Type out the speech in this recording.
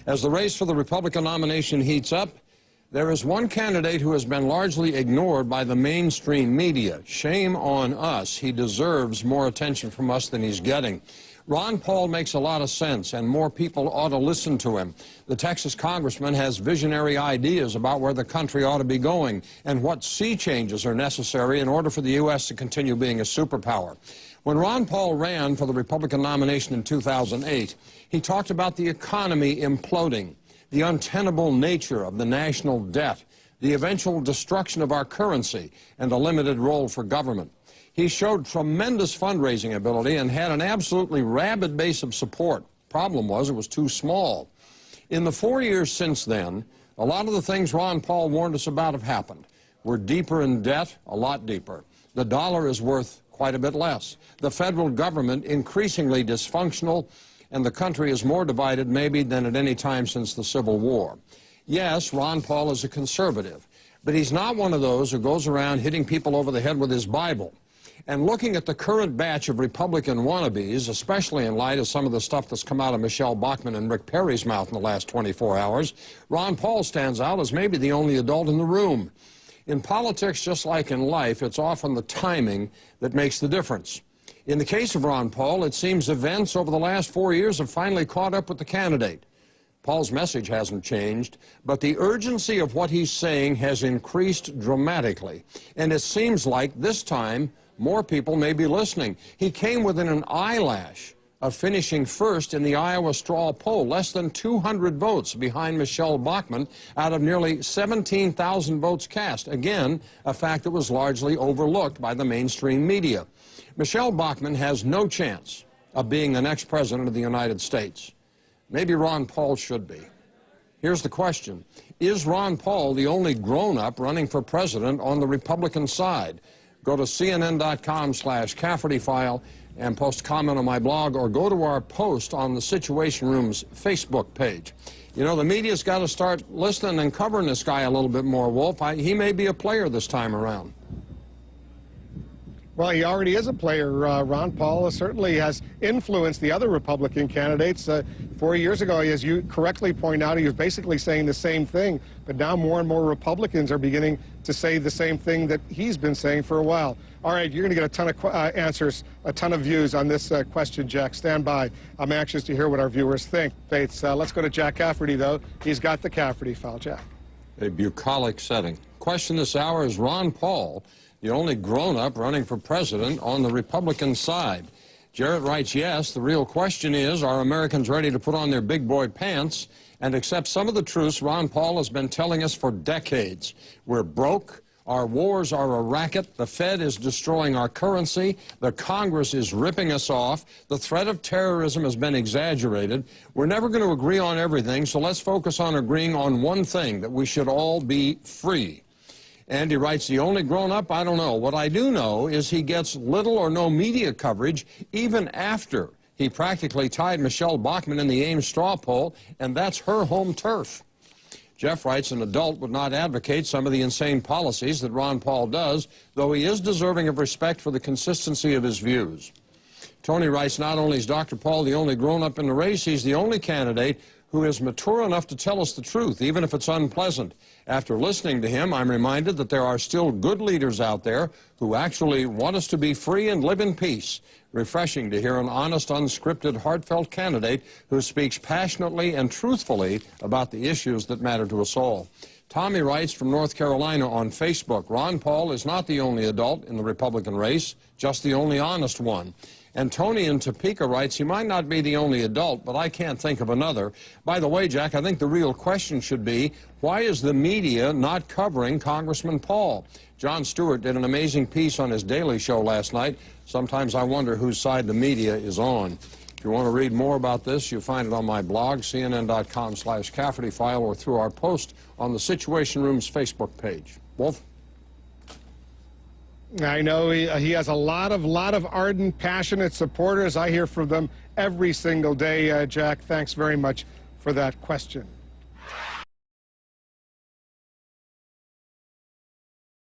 As the race for the Republican nomination heats up, there is one candidate who has been largely ignored by the mainstream media. Shame on us. He deserves more attention from us than he's getting. Ron Paul makes a lot of sense, and more people ought to listen to him. The Texas congressman has visionary ideas about where the country ought to be going and what sea changes are necessary in order for the U.S. to continue being a superpower. When Ron Paul ran for the Republican nomination in 2008, he talked about the economy imploding, the untenable nature of the national debt, the eventual destruction of our currency, and a limited role for government. He showed tremendous fundraising ability and had an absolutely rabid base of support. Problem was, it was too small. In the 4 years since then, a lot of the things Ron Paul warned us about have happened. We're deeper in debt, a lot deeper. The dollar is worth quite a bit less. The federal government increasingly dysfunctional, and the country is more divided maybe than at any time since the Civil War. Yes, Ron Paul is a conservative, but he's not one of those who goes around hitting people over the head with his Bible. And looking at the current batch of Republican wannabes, especially in light of some of the stuff that's come out of Michelle Bachmann and Rick Perry's mouth in the last 24 hours, Ron Paul stands out as maybe the only adult in the room. In politics, just like in life, it's often the timing that makes the difference. In the case of Ron Paul, it seems events over the last 4 years have finally caught up with the candidate. Paul's message hasn't changed, but the urgency of what he's saying has increased dramatically. And it seems like this time, more people may be listening. He came within an eyelash of finishing first in the Iowa straw poll, less than 200 votes behind Michelle Bachmann out of nearly 17,000 votes cast. Again, a fact that was largely overlooked by the mainstream media. Michelle Bachmann has no chance of being the next president of the United States. Maybe Ron Paul should be. Here's the question. Is Ron Paul the only grown-up running for president on the Republican side? Go to cnn.com/Cafferty file and post a comment on my blog, or go to our post on the Situation Room's Facebook page. You know, the media's got to start listening and covering this guy a little bit more, Wolf. He may be a player this time around. Well, he already is a player. Ron Paul certainly has influenced the other Republican candidates. 4 years ago, as you correctly point out, he was basically saying the same thing, but now more and more Republicans are beginning to say the same thing that he's been saying for a while. All right, you're going to get a ton of answers, a ton of views on this question, Jack. Stand by. I'm anxious to hear what our viewers think. Let's go to Jack Cafferty, though. He's got the Cafferty file. Jack. A bucolic setting. Question this hour is Ron Paul the only grown-up running for president on the Republican side? Jarrett writes, yes. The real question is, are Americans ready to put on their big boy pants and accept some of the truths Ron Paul has been telling us for decades? We're broke. Our wars are a racket. The Fed is destroying our currency. The Congress is ripping us off. The threat of terrorism has been exaggerated. We're never going to agree on everything, so let's focus on agreeing on one thing, that we should all be free. Andy writes, the only grown-up, I don't know. What I do know is he gets little or no media coverage even after he practically tied Michelle Bachmann in the Ames straw poll, and that's her home turf. Jeff writes, an adult would not advocate some of the insane policies that Ron Paul does, though he is deserving of respect for the consistency of his views. Tony writes, not only is Dr. Paul the only grown-up in the race, he's the only candidate who is mature enough to tell us the truth, even if it's unpleasant. After listening to him, I'm reminded that there are still good leaders out there who actually want us to be free and live in peace. Refreshing to hear an honest, unscripted, heartfelt candidate who speaks passionately and truthfully about the issues that matter to us all. Tommy writes from North Carolina on Facebook, Ron Paul is not the only adult in the Republican race, just the only honest one. And Tony in Topeka writes, he might not be the only adult, but I can't think of another. By the way, Jack, I think the real question should be, why is the media not covering Congressman Paul? Jon Stewart did an amazing piece on his Daily Show last night. Sometimes I wonder whose side the media is on. If you want to read more about this, you'll find it on my blog, cnn.com/Cafferty file, or through our post on the Situation Room's Facebook page. Wolf? I know he has a lot of ardent, passionate supporters. I hear from them every single day. Jack, thanks very much for that question.